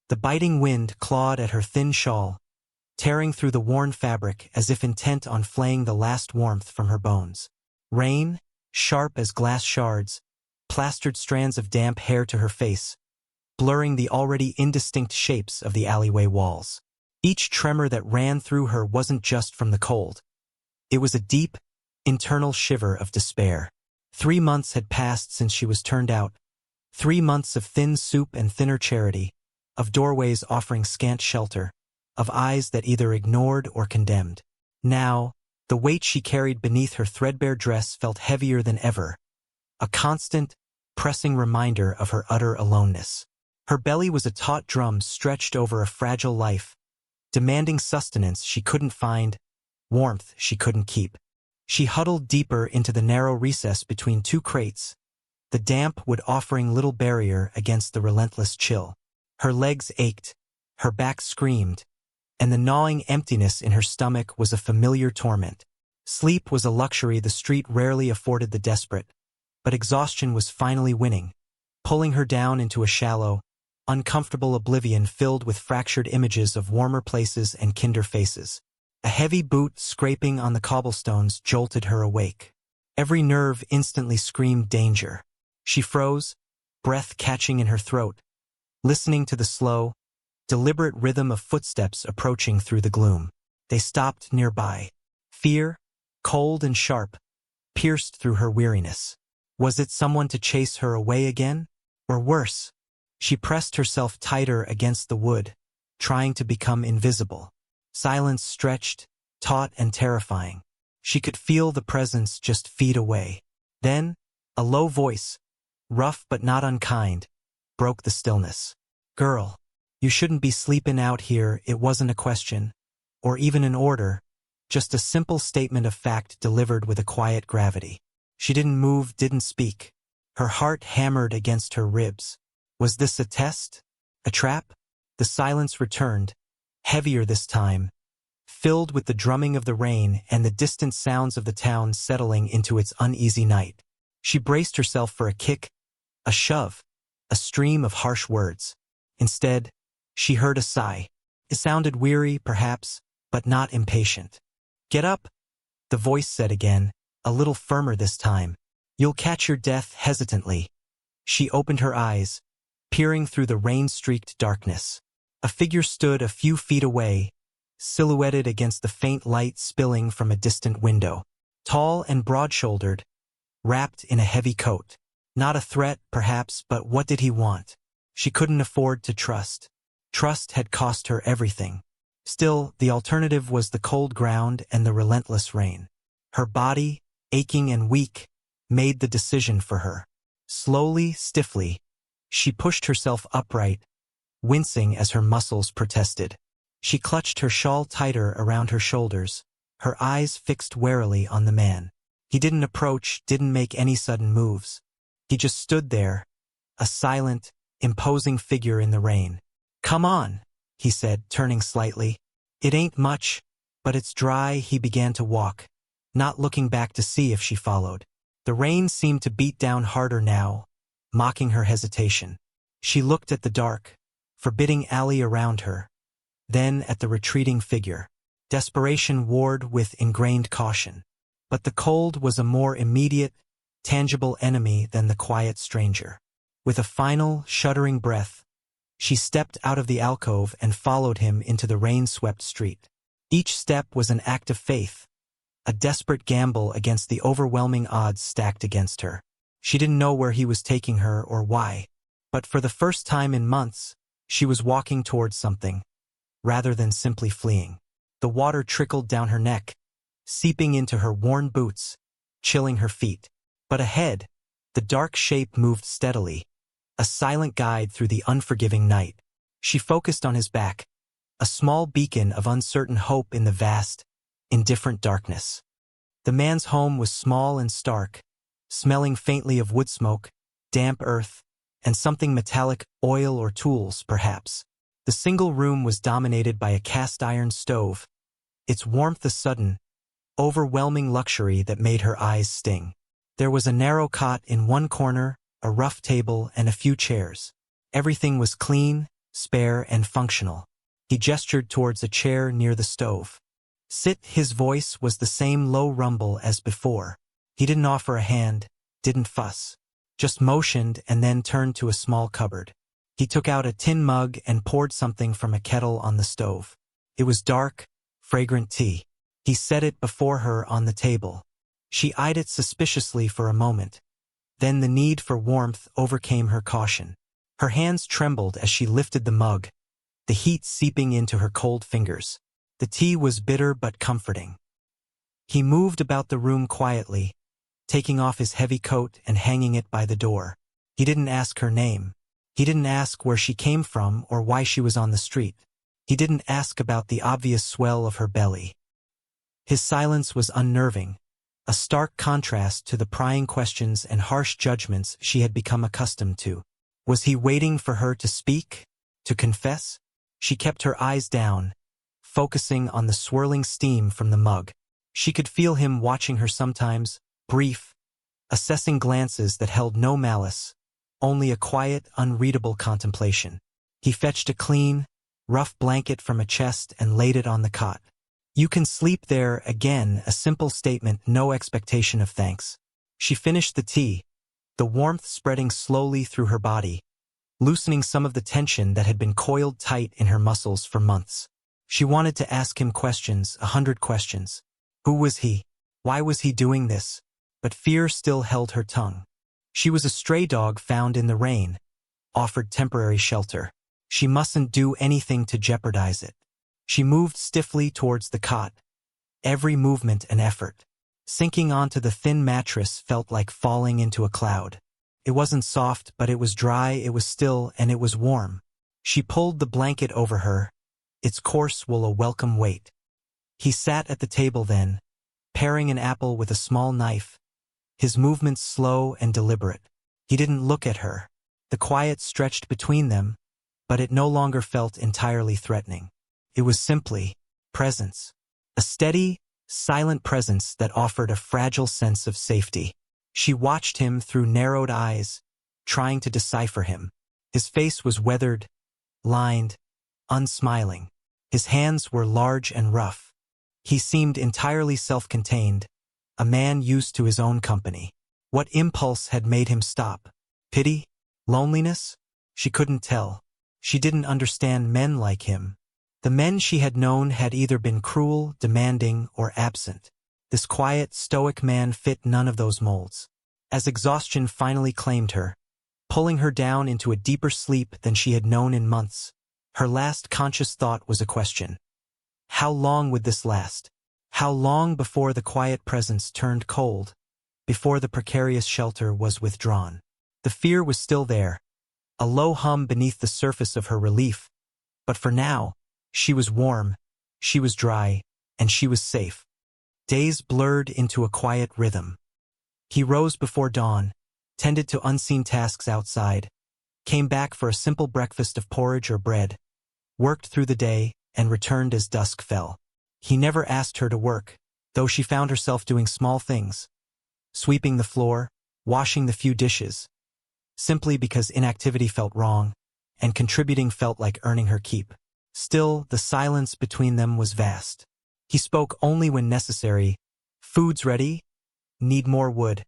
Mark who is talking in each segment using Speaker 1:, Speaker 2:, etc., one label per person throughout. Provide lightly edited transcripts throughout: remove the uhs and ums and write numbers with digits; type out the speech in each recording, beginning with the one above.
Speaker 1: The biting wind clawed at her thin shawl, tearing through the worn fabric as if intent on flaying the last warmth from her bones. Rain, sharp as glass shards, plastered strands of damp hair to her face, blurring the already indistinct shapes of the alleyway walls. Each tremor that ran through her wasn't just from the cold. It was a deep, internal shiver of despair. 3 months had passed since she was turned out. 3 months of thin soup and thinner charity, of doorways offering scant shelter, of eyes that either ignored or condemned. Now, the weight she carried beneath her threadbare dress felt heavier than ever, a constant, pressing reminder of her utter aloneness. Her belly was a taut drum stretched over a fragile life, demanding sustenance she couldn't find, warmth she couldn't keep. She huddled deeper into the narrow recess between 2 crates, the damp wood offering little barrier against the relentless chill. Her legs ached, her back screamed, and the gnawing emptiness in her stomach was a familiar torment. Sleep was a luxury the street rarely afforded the desperate, but exhaustion was finally winning, pulling her down into a shallow, uncomfortable oblivion filled with fractured images of warmer places and kinder faces. A heavy boot scraping on the cobblestones jolted her awake. Every nerve instantly screamed danger. She froze, breath catching in her throat, listening to the slow, deliberate rhythm of footsteps approaching through the gloom. They stopped nearby. Fear, cold and sharp, pierced through her weariness. Was it someone to chase her away again? Or worse? She pressed herself tighter against the wood, trying to become invisible. Silence stretched, taut and terrifying. She could feel the presence just feet away. Then, a low voice, rough but not unkind, broke the stillness. "Girl, you shouldn't be sleeping out here." It wasn't a question, or even an order, just a simple statement of fact delivered with a quiet gravity. She didn't move, didn't speak. Her heart hammered against her ribs. Was this a test? A trap? The silence returned, heavier this time, filled with the drumming of the rain and the distant sounds of the town settling into its uneasy night. She braced herself for a kick, a shove, a stream of harsh words. Instead, she heard a sigh. It sounded weary, perhaps, but not impatient. "Get up," the voice said again, a little firmer this time. "You'll catch your death." Hesitantly, she opened her eyes, peering through the rain-streaked darkness. A figure stood a few feet away, silhouetted against the faint light spilling from a distant window. Tall and broad-shouldered, wrapped in a heavy coat. Not a threat, perhaps, but what did he want? She couldn't afford to trust. Trust had cost her everything. Still, the alternative was the cold ground and the relentless rain. Her body, aching and weak, made the decision for her. Slowly, stiffly, she pushed herself upright, wincing as her muscles protested. She clutched her shawl tighter around her shoulders, her eyes fixed warily on the man. He didn't approach, didn't make any sudden moves. He just stood there, a silent, imposing figure in the rain. "Come on," he said, turning slightly. "It ain't much, but it's dry." He began to walk, not looking back to see if she followed. The rain seemed to beat down harder now, mocking her hesitation. She looked at the dark, forbidding alley around her, then at the retreating figure. Desperation warred with ingrained caution. But the cold was a more immediate, tangible enemy than the quiet stranger. With a final, shuddering breath, she stepped out of the alcove and followed him into the rain-swept street. Each step was an act of faith, a desperate gamble against the overwhelming odds stacked against her. She didn't know where he was taking her or why, but for the first time in months, she was walking towards something, rather than simply fleeing. The water trickled down her neck, seeping into her worn boots, chilling her feet. But ahead, the dark shape moved steadily, a silent guide through the unforgiving night. She focused on his back, a small beacon of uncertain hope in the vast, indifferent darkness. The man's home was small and stark, smelling faintly of wood smoke, damp earth, and something metallic, oil or tools, perhaps. The single room was dominated by a cast-iron stove, its warmth a sudden, overwhelming luxury that made her eyes sting. There was a narrow cot in one corner, a rough table, and a few chairs. Everything was clean, spare and functional. He gestured towards a chair near the stove. Sit. His voice was the same low rumble as before. He didn't offer a hand, didn't fuss. Just motioned and then turned to a small cupboard. He took out a tin mug and poured something from a kettle on the stove. It was dark, fragrant tea. He set it before her on the table. She eyed it suspiciously for a moment. Then the need for warmth overcame her caution. Her hands trembled as she lifted the mug, the heat seeping into her cold fingers. The tea was bitter but comforting. He moved about the room quietly, taking off his heavy coat and hanging it by the door. He didn't ask her name. He didn't ask where she came from or why she was on the street. He didn't ask about the obvious swell of her belly. His silence was unnerving, a stark contrast to the prying questions and harsh judgments she had become accustomed to. Was he waiting for her to speak, to confess? She kept her eyes down, focusing on the swirling steam from the mug. She could feel him watching her sometimes, brief, assessing glances that held no malice, only a quiet, unreadable contemplation. He fetched a clean, rough blanket from a chest and laid it on the cot. You can sleep there. Again, a simple statement, no expectation of thanks. She finished the tea, the warmth spreading slowly through her body, loosening some of the tension that had been coiled tight in her muscles for months. She wanted to ask him questions, 100 questions. Who was he? Why was he doing this? But fear still held her tongue. She was a stray dog found in the rain, offered temporary shelter. She mustn't do anything to jeopardize it. She moved stiffly towards the cot, every movement an effort. Sinking onto the thin mattress felt like falling into a cloud. It wasn't soft, but it was dry, it was still, and it was warm. She pulled the blanket over her, its coarse wool a welcome weight. He sat at the table then, paring an apple with a small knife, his movements slow and deliberate. He didn't look at her. The quiet stretched between them, but it no longer felt entirely threatening. It was simply presence. A steady, silent presence that offered a fragile sense of safety. She watched him through narrowed eyes, trying to decipher him. His face was weathered, lined, unsmiling. His hands were large and rough. He seemed entirely self-contained, a man used to his own company. What impulse had made him stop? Pity? Loneliness? She couldn't tell. She didn't understand men like him. The men she had known had either been cruel, demanding, or absent. This quiet, stoic man fit none of those molds. As exhaustion finally claimed her, pulling her down into a deeper sleep than she had known in months, her last conscious thought was a question. How long would this last? How long before the quiet presence turned cold, before the precarious shelter was withdrawn? The fear was still there, a low hum beneath the surface of her relief, but for now, she was warm, she was dry, and she was safe. Days blurred into a quiet rhythm. He rose before dawn, tended to unseen tasks outside, came back for a simple breakfast of porridge or bread, worked through the day, and returned as dusk fell. He never asked her to work, though she found herself doing small things, sweeping the floor, washing the few dishes, simply because inactivity felt wrong, and contributing felt like earning her keep. Still, the silence between them was vast. He spoke only when necessary. Food's ready? Need more wood.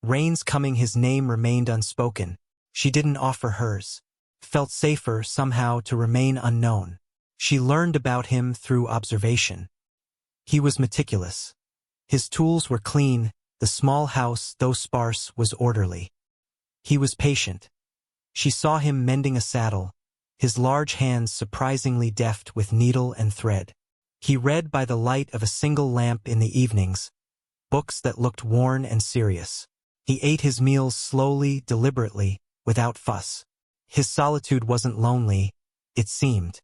Speaker 1: Rain's coming. His name remained unspoken. She didn't offer hers. Felt safer, somehow, to remain unknown. She learned about him through observation. He was meticulous. His tools were clean, the small house, though sparse, was orderly. He was patient. She saw him mending a saddle, his large hands surprisingly deft with needle and thread. He read by the light of a single lamp in the evenings, books that looked worn and serious. He ate his meals slowly, deliberately, without fuss. His solitude wasn't lonely, it seemed.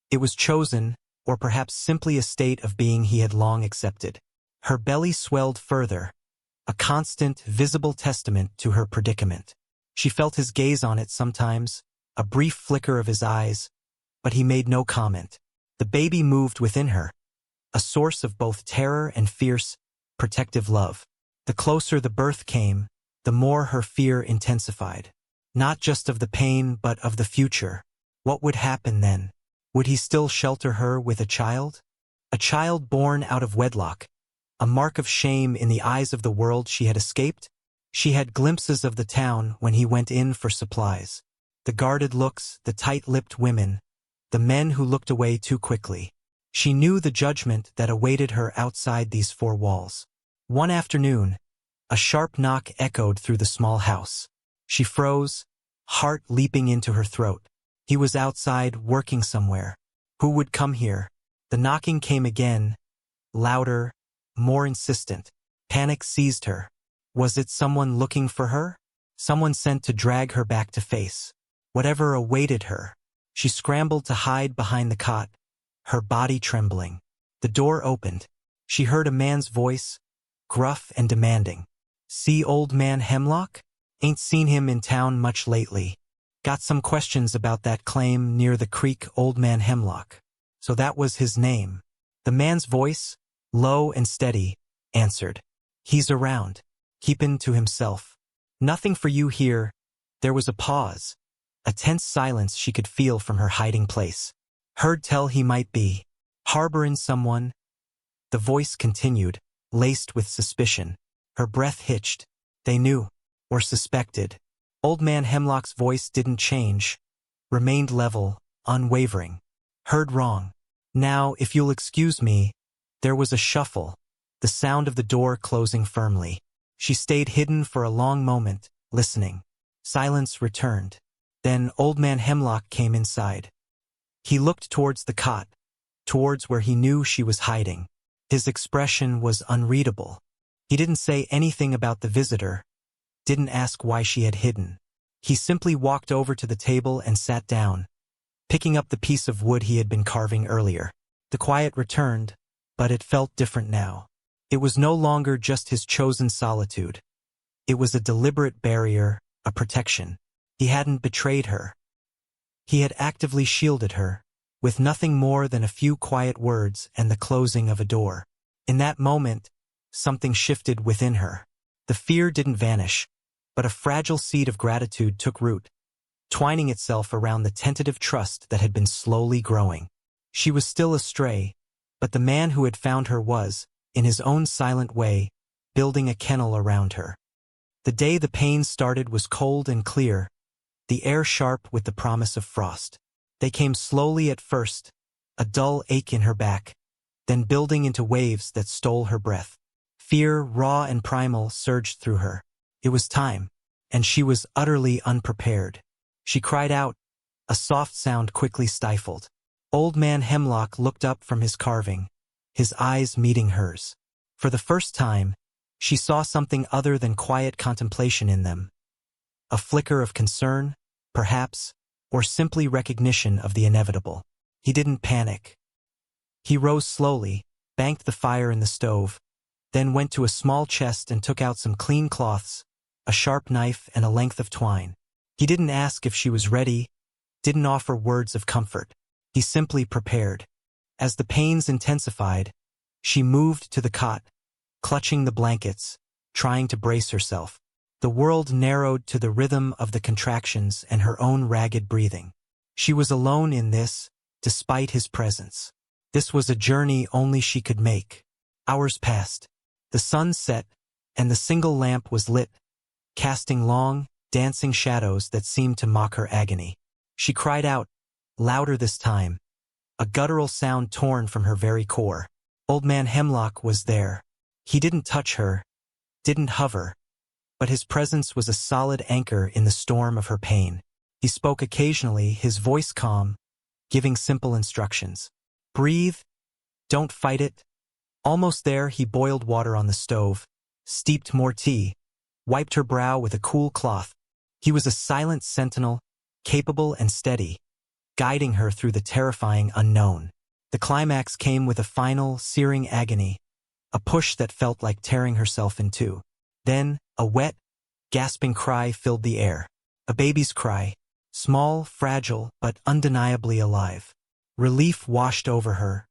Speaker 1: It was chosen, or perhaps simply a state of being he had long accepted. Her belly swelled further, a constant, visible testament to her predicament. She felt his gaze on it sometimes, a brief flicker of his eyes, but he made no comment. The baby moved within her, a source of both terror and fierce, protective love. The closer the birth came, the more her fear intensified. Not just of the pain, but of the future. What would happen then? Would he still shelter her with a child? A child born out of wedlock, a mark of shame in the eyes of the world she had escaped? She had glimpses of the town when he went in for supplies. The guarded looks, the tight-lipped women, the men who looked away too quickly. She knew the judgment that awaited her outside these four walls. One afternoon, a sharp knock echoed through the small house. She froze, heart leaping into her throat. He was outside, working somewhere. Who would come here? The knocking came again, louder, more insistent. Panic seized her. Was it someone looking for her? Someone sent to drag her back to face whatever awaited her. She scrambled to hide behind the cot, her body trembling. The door opened. She heard a man's voice, gruff and demanding. "See old man Hemlock? Ain't seen him in town much lately. Got some questions about that claim near the creek, old man Hemlock." So that was his name. The man's voice, low and steady, answered. "He's around." Keeping to himself. "Nothing for you here." There was a pause, a tense silence she could feel from her hiding place. "Heard tell he might be harboring someone." The voice continued, laced with suspicion. Her breath hitched. They knew, or suspected. Old man Hemlock's voice didn't change, remained level, unwavering. "Heard wrong. Now, if you'll excuse me." There was a shuffle, the sound of the door closing firmly. She stayed hidden for a long moment, listening. Silence returned. Then old man Hemlock came inside. He looked towards the cot, towards where he knew she was hiding. His expression was unreadable. He didn't say anything about the visitor, didn't ask why she had hidden. He simply walked over to the table and sat down, picking up the piece of wood he had been carving earlier. The quiet returned, but it felt different now. It was no longer just his chosen solitude. It was a deliberate barrier, a protection. He hadn't betrayed her. He had actively shielded her, with nothing more than a few quiet words and the closing of a door. In that moment, something shifted within her. The fear didn't vanish, but a fragile seed of gratitude took root, twining itself around the tentative trust that had been slowly growing. She was still astray, but the man who had found her was, in his own silent way, building a kennel around her. The day the pain started was cold and clear, the air sharp with the promise of frost. They came slowly at first, a dull ache in her back, then building into waves that stole her breath. Fear, raw and primal, surged through her. It was time, and she was utterly unprepared. She cried out, a soft sound quickly stifled. Old man Hemlock looked up from his carving, his eyes meeting hers. For the first time, she saw something other than quiet contemplation in them. A flicker of concern, perhaps, or simply recognition of the inevitable. He didn't panic. He rose slowly, banked the fire in the stove, then went to a small chest and took out some clean cloths, a sharp knife and a length of twine. He didn't ask if she was ready, didn't offer words of comfort. He simply prepared. As the pains intensified, she moved to the cot, clutching the blankets, trying to brace herself. The world narrowed to the rhythm of the contractions and her own ragged breathing. She was alone in this, despite his presence. This was a journey only she could make. Hours passed. The sun set, and the single lamp was lit, casting long, dancing shadows that seemed to mock her agony. She cried out, louder this time, a guttural sound torn from her very core. Old man Hemlock was there. He didn't touch her, didn't hover, but his presence was a solid anchor in the storm of her pain. He spoke occasionally, his voice calm, giving simple instructions. Breathe, don't fight it. Almost there, he boiled water on the stove, steeped more tea, wiped her brow with a cool cloth. He was a silent sentinel, capable and steady, guiding her through the terrifying unknown. The climax came with a final, searing agony, a push that felt like tearing herself in two. Then, a wet, gasping cry filled the air. A baby's cry, small, fragile, but undeniably alive. Relief washed over her,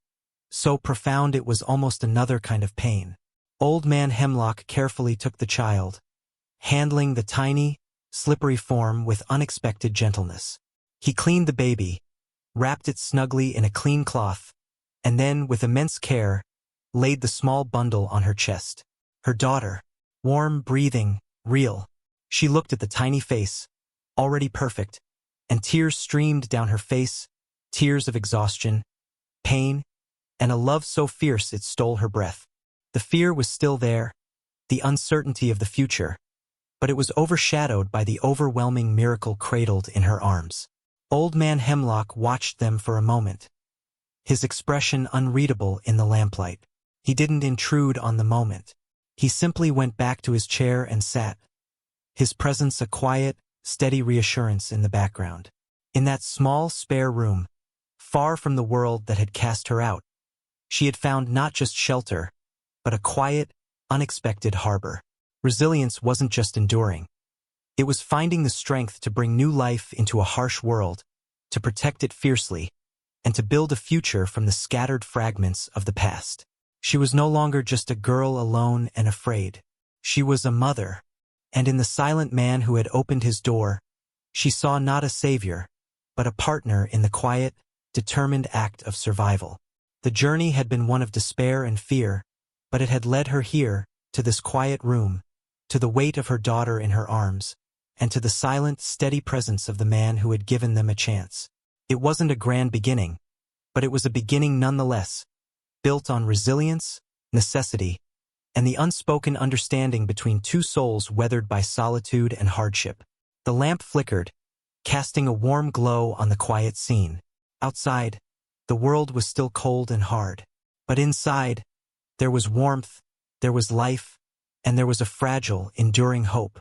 Speaker 1: so profound it was almost another kind of pain. Old man Hemlock carefully took the child, handling the tiny, slippery form with unexpected gentleness. He cleaned the baby, wrapped it snugly in a clean cloth, and then, with immense care, laid the small bundle on her chest. Her daughter, warm, breathing, real. She looked at the tiny face, already perfect, and tears streamed down her face, tears of exhaustion, pain, and a love so fierce it stole her breath. The fear was still there, the uncertainty of the future, but it was overshadowed by the overwhelming miracle cradled in her arms. Old Man Hemlock watched them for a moment, his expression unreadable in the lamplight. He didn't intrude on the moment. He simply went back to his chair and sat, his presence a quiet, steady reassurance in the background. In that small, spare room, far from the world that had cast her out, she had found not just shelter, but a quiet, unexpected harbor. Resilience wasn't just enduring. It was finding the strength to bring new life into a harsh world, to protect it fiercely, and to build a future from the scattered fragments of the past. She was no longer just a girl alone and afraid. She was a mother, and in the silent man who had opened his door, she saw not a savior, but a partner in the quiet, determined act of survival. The journey had been one of despair and fear, but it had led her here, to this quiet room, to the weight of her daughter in her arms, and to the silent, steady presence of the man who had given them a chance. It wasn't a grand beginning, but it was a beginning nonetheless, built on resilience, necessity, and the unspoken understanding between two souls weathered by solitude and hardship. The lamp flickered, casting a warm glow on the quiet scene. Outside, the world was still cold and hard, but inside, there was warmth, there was life, and there was a fragile, enduring hope.